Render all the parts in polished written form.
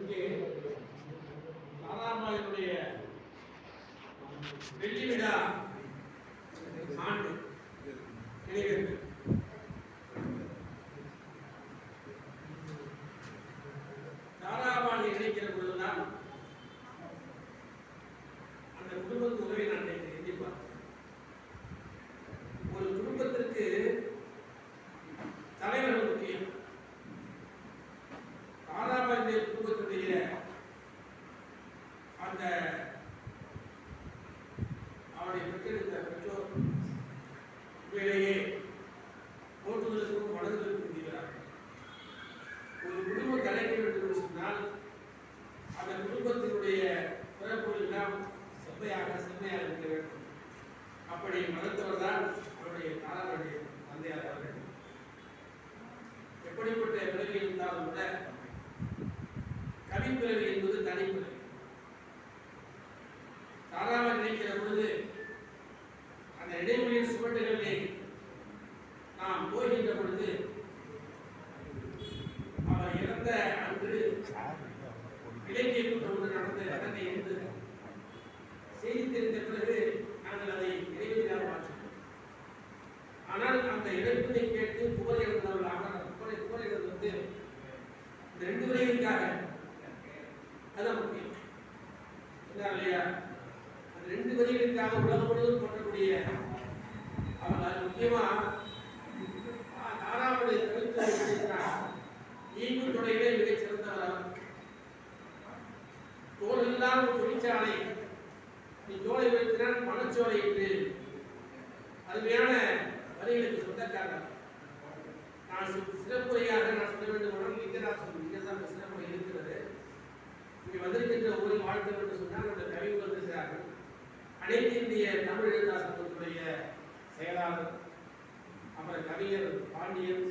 இங்கே தாராபாயினுடைய வெள்ளி விழா ஆண்டு நிறைவேற்று தாராபாயை நினைக்கிற பொழுதுதான் அந்த குடும்பத்து உறவை நான் எண்ணிப்பார். ஒரு குடும்பத்திற்கு தலைவர் முக்கியம். தாராபாயுடைய குடும்பத்துடைய அந்த அவருடைய பெற்றெடுத்த பெற்றோர் உண்மையிலேயே போற்றுதலுக்கும் வளர்தலுக்கும் செய்கிறார்கள். ஒரு குடும்பம் தலைக்க வேண்டும் என்று சொன்னால் அந்த குடும்பத்தினுடைய பிறப்புகள் எல்லாம் செம்மையாக இருக்க வேண்டும். அப்படி வளர்த்தவர் தான் அவருடைய தாராவுடைய தந்தையார் அவர்கள். எப்படிப்பட்ட பிறவி இருந்தாலும் கூட கவிப்பிறவி என்பது தனிப்பிறவி. தாராவை நினைக்கிற பொழுது அந்த இடைவெளியின் சுவட்டுகளிலே நாம் போகின்ற பொழுது அவர் இறந்த அன்று இலக்கிய கூட்டம் நடந்த கட்டத்தை என்று செய்தி தெரிந்த பிறகு நாங்கள் அதை இடைவெளியாக மாற்றோம். ஆனால் அந்த இழப்பினை கேட்டு புகழ் இழந்தவர்களாக புகழ் இழந்து வந்து இந்த 2 வரையிற்காக அதுதான் முக்கியம் இல்லையா? அந்த 2 வரிகளுக்காக உலகம் முழுவதும் போற்றக்கூடிய அவர் முக்கியமா தாராவுடைய ஈவு துறையிலே மிகச் சிறந்தவர் அவர். தோல் இல்லாத தொழிற்சாலை நீ தோலை வைத்தினால் மனச்சோலை என்று அருமையான வரிகளுக்கு சொந்தக்காரர். நான் சிறப்புரையாக நான் சொல்ல வேண்டும். இங்கேதான் சிறப்புரை இருக்கிறது. இங்கே வந்திருக்கின்ற ஊரில் வாழ்த்து என்று சொன்னால் அந்த கவிஞர் வந்திருக்கிறார்கள். அனைத்து இந்திய தமிழ் எழுத்தாளர்களுடைய செயலாளர், அப்புறம் கவிஞர் பாண்டியன்,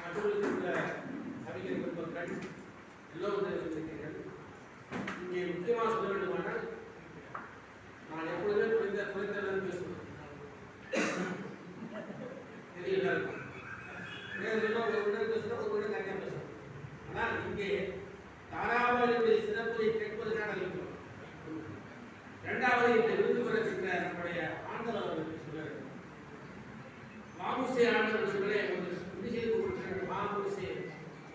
மற்றொரு கவிஞர் குடும்பங்கள் எல்லோரும் இருக்கிறீர்கள். இங்கே முக்கியமாக சொல்ல வேண்டுமானால் நான் எப்பொழுதுமே குறைந்தளவு பேசுவேன். தெரியல ஒரு பேசுகிறோம், ஒரு தனியாக பேசுவோம். ஆனால் இங்கே தாராபாயுடைய சிறப்பை கேட்பதற்கான இருக்கிறோம். 2வது இந்த விருது பெறுகின்ற நம்முடைய ஆண்டவர் அவர்களுக்கு சொல்ல வேண்டும். மாமுசே ஆண்டவர் சொல்ல ஒரு செய்து கொடுக்கிற மாமுசே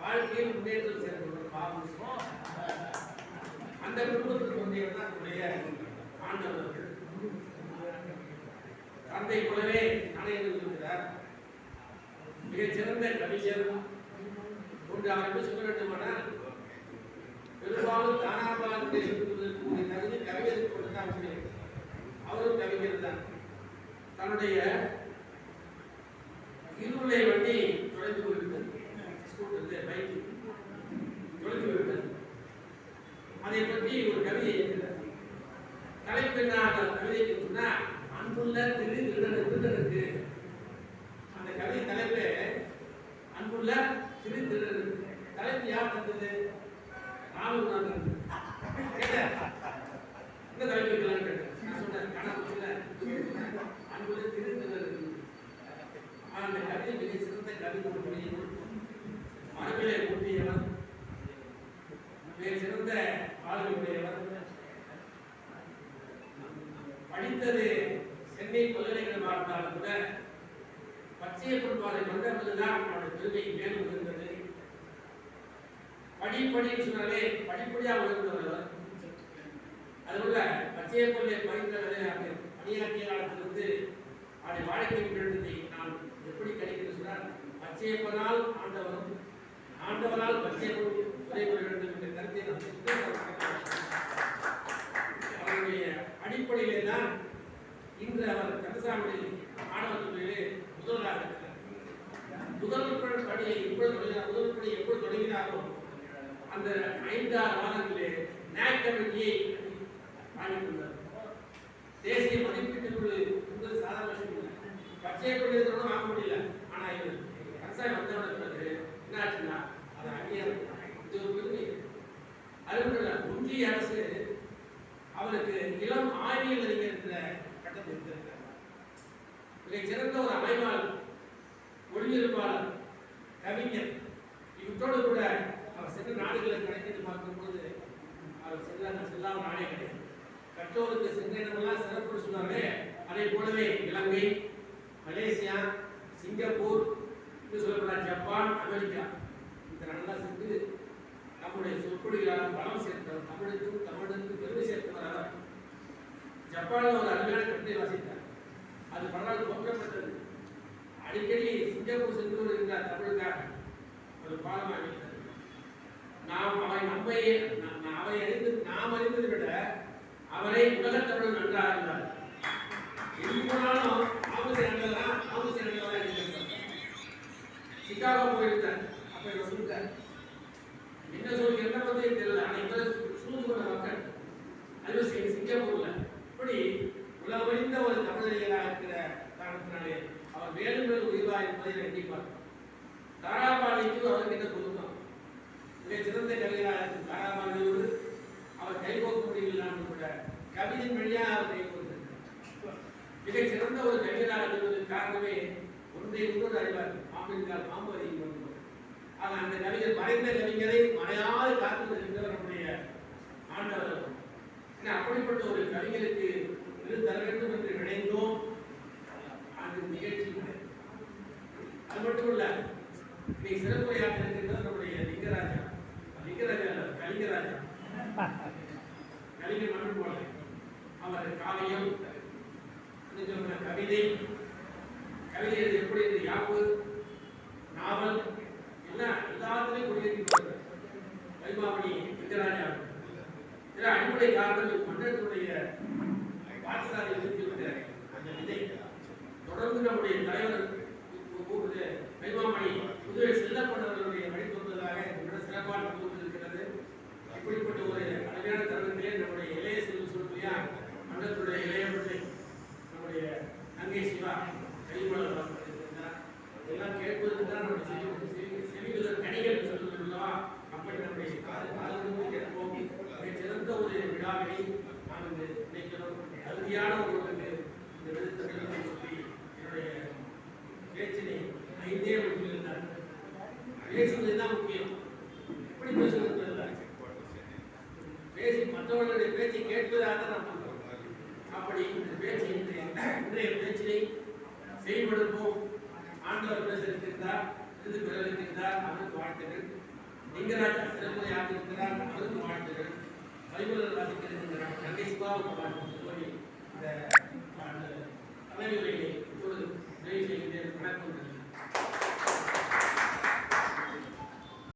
வாழ்க்கையில் முன்னேற்றம் சேர்ந்து மாமுசே அந்த குடும்பத்துக்கு வந்தவர் தான் நம்முடைய ஆண்டவர்கள். தந்தை போலவே அனைவரும் இருக்கிறார். மிகச்சிறந்த கவிஞர் ஒன்று அவர் எப்படி சொல்ல வேண்டுமானால் பெரும்பாலும் தாராபாயுடைய இருக்கக்கூடிய தகுதி கவிஞருக்கு கொண்டுதான் முடியும். அவரும் கவிஞர் தான். தன்னுடைய இருளை வண்டி தொலைந்து போய்விட்டது. ஸ்கூட்டர் பைக் தொலைந்து போய்விட்டது. அதை பற்றி ஒரு கவிதை இருக்கிறார். தலைப்பெண்ணாக கவிதைக்கு சொன்னால் அன்புள்ள திருடனுக்கு. அந்த கவிதை தலைப்பு அன்புள்ள திருடனுக்கு. தலைப்பு யார் தந்தது? நானும் கேட்டேன். இந்த தலைப்பு கேட்டேன். நான் சொன்னேன் கணக்கு அன்புள்ள திருடனுக்கு. அந்த கவிதை மிக சிறந்த கவிதை. மரபிலே ஊட்டியவர், மிக சிறந்த ஆளுமையுடையவர். படித்தது சென்னை பல்கலைக்கழகம் இருந்தாலும் கூட பச்சைய பொறுப்பாளரை கொண்டபோதுதான் அவருடைய பெருமை மேலும் இருந்தது. படிப்படின்னு சொன்னாலே படிப்படியாக உயர்ந்தவர். அதுபோல பச்சைய பொருளை பயின்றவரை பணியாற்றிய காலத்திலிருந்து அவருடைய வாழ்க்கை முன்னேற்றத்தை நான் எப்படி கிடைக்கிறது சொன்னால் பச்சையப்பனால் ஆண்டவரும் ஆண்டவரால் பச்சையப்பன் துறை பெற வேண்டும் என்ற கருத்தை அவருடைய அடிப்படையிலே தான் இன்று அவர் கந்தசாமி மாணவர் துறையிலே முதல்வராக இருக்கிறார். முதல் பணியை எப்பொழுது தொடங்கினாரோ அந்த 5-6 மாதங்களிலே NAC கமிட்டியை ஆரம்பித்துள்ளார். தேசிய மதிப்பீட்டு குழு என்பது சாதாரண விஷயம் இல்லை. பச்சையை கொண்டு வாங்க முடியல. ஆனால் இது கந்தசாமி வந்தவுடன் பிறகு என்ன ஆச்சுன்னா அதை அங்கீகாரம் இது ஒரு பெருமை. அதுபோல ஒன்றிய அரசு அவருக்கு இளம் ஆய்வியல் அறிஞர் என்ற கட்டத்தை எடுத்திருக்கிறார். மிக சிறந்த ஒரு அமைப்பாளர், மொழிபெயர்ப்பாளர், கவிஞர். இவற்றோடு கூட அவர் சென்ற நாடுகளை கணக்கிட்டு பார்க்கும்போது அவர் செல்லாம நாடே கிடையாது. கற்றோருக்கு சென்ற இடமெல்லாம் சிறப்பு சொன்னார்களே, அதே போலவே இலங்கை, மலேசியா, சிங்கப்பூர், சொல்லப்பட்ட ஜப்பான், அமெரிக்கா இந்த நாடெல்லாம் சென்று நம்முடைய சொற்பொழிகளால் பலம் சேர்த்தவர், தமிழுக்கு பெருமை சேர்த்தவர் அவர். ஜப்பானில் ஒரு அருமையான கட்டுரை வாசித்தார், அது பலரால் போற்றப்பட்டது. அடிக்கடி சிங்கப்பூர் சென்று வருகின்றார் தமிழுக்காக ஒரு பாடம் அமைத்தார். நாம் அறிந்ததை விட அவரை உலகத் தமிழ் நன்றாக இருந்தார். எங்கு போனாலும் சிகாகோ போயிருந்தார். அப்ப சொல்லிட்டார், என்ன சொல்லி என்ன பத்தி தெரியல, ஆனா இங்க சூழ்ந்து கொண்ட மக்கள் அது சிங்கப்பூர்ல இப்படி உலகமறிந்த ஒரு தமிழறிஞராக இருக்கிற காரணத்தினாலே அவர் மேலும் மேலும் உயிர்வா என்பதை எண்ணிப்பார். தாராபாணிக்கு அவருக்கு என்ன பொருத்தம், மிக சிறந்த கவிஞராக இருக்கும் தாராபாணியோடு அவர் கைகோக்க முடியவில்லை கூட கவிதையின் வழியாக அவர் கைகோர்த்திருக்கிறார். மிக சிறந்த ஒரு கவிஞராக இருப்பதற்கு காரணமே ஒன்றை இன்னொரு அறிவார், பாம்பினால் பாம்பு அறிவு. ஆக அந்த கவிஞர் மறைந்த கவிஞரை மறையாது காத்து வருகின்றவர் நம்முடைய ஆண்டவர். அப்படிப்பட்ட ஒரு கவிஞருக்கு விருது தர வேண்டும் என்று நினைந்தோம். அந்த நிகழ்ச்சி அது மட்டும் இல்ல, நீ சிறப்புரையாக இருக்கின்றது நம்முடைய லிங்கராஜா கலிங்கராஜா கலிங்க மன்னன் போல அவர் காவியம், கவிதை எப்படி யாப்பு, நாவல் எல்லாத்திலையும் கொண்டிருக்கிறார் வைமாமணி லிங்கராஜா. அடிப்படை காரணம் மன்னனுடைய பாடசாலை இருக்கின்ற அந்த விதை தொடர்ந்து நம்முடைய தலைவர் வைமாமணி புதுவை செல்லப்பட்டவர்களுடைய வழித்தொன்றதாக சிறப்பாக கொண்டிருக்கிறது. இப்படிப்பட்ட ஒரு அழகான தருணத்திலே நம்முடைய இளைய செல்வ சொல்லியா மன்றத்துடைய இளைய பிள்ளை நம்முடைய நங்கை சிவா கைமலர் வாசித்திருக்கிறார். இதெல்லாம் கேட்பதற்கு தான் நம்முடைய செவிகள் கனிகள் சொல்லுவா. அப்படி நம்முடைய காலத்திலிருந்து கேட்போம். சிறந்த ஒரு விழாவினை நாம் இங்கு நினைக்கிறோம். தகுதியான ஒருவருக்கு இந்த விருது சொல்லி என்னுடைய பேச்சினை 5 முடித்திருந்தார். பேசுவதுதான் முக்கியம், எப்படி பேசுவது பேசி மற்றவர்களுடைய பேச்சை கேட்பதாக நாம் பண்றோம். அப்படி இந்த பேச்சை இன்றைய பேச்சினை செயல்படுத்துவோம். ஆண்டவர் பேச இருக்கின்றார், விருது பெற இருக்கின்றார், அவருக்கு வாழ்த்துகள். லிங்கராஜா சிறப்புரை ஆற்றிருக்கிறார், அவருக்கு வாழ்த்துகள். பைபிள் வாசித்திருக்கின்றார், நங்கை சிவாவுக்கு வாழ்த்து சொல்லி இந்த தலைவர்களை இப்பொழுது நிறைவு செய்கின்றேன். வணக்கம்.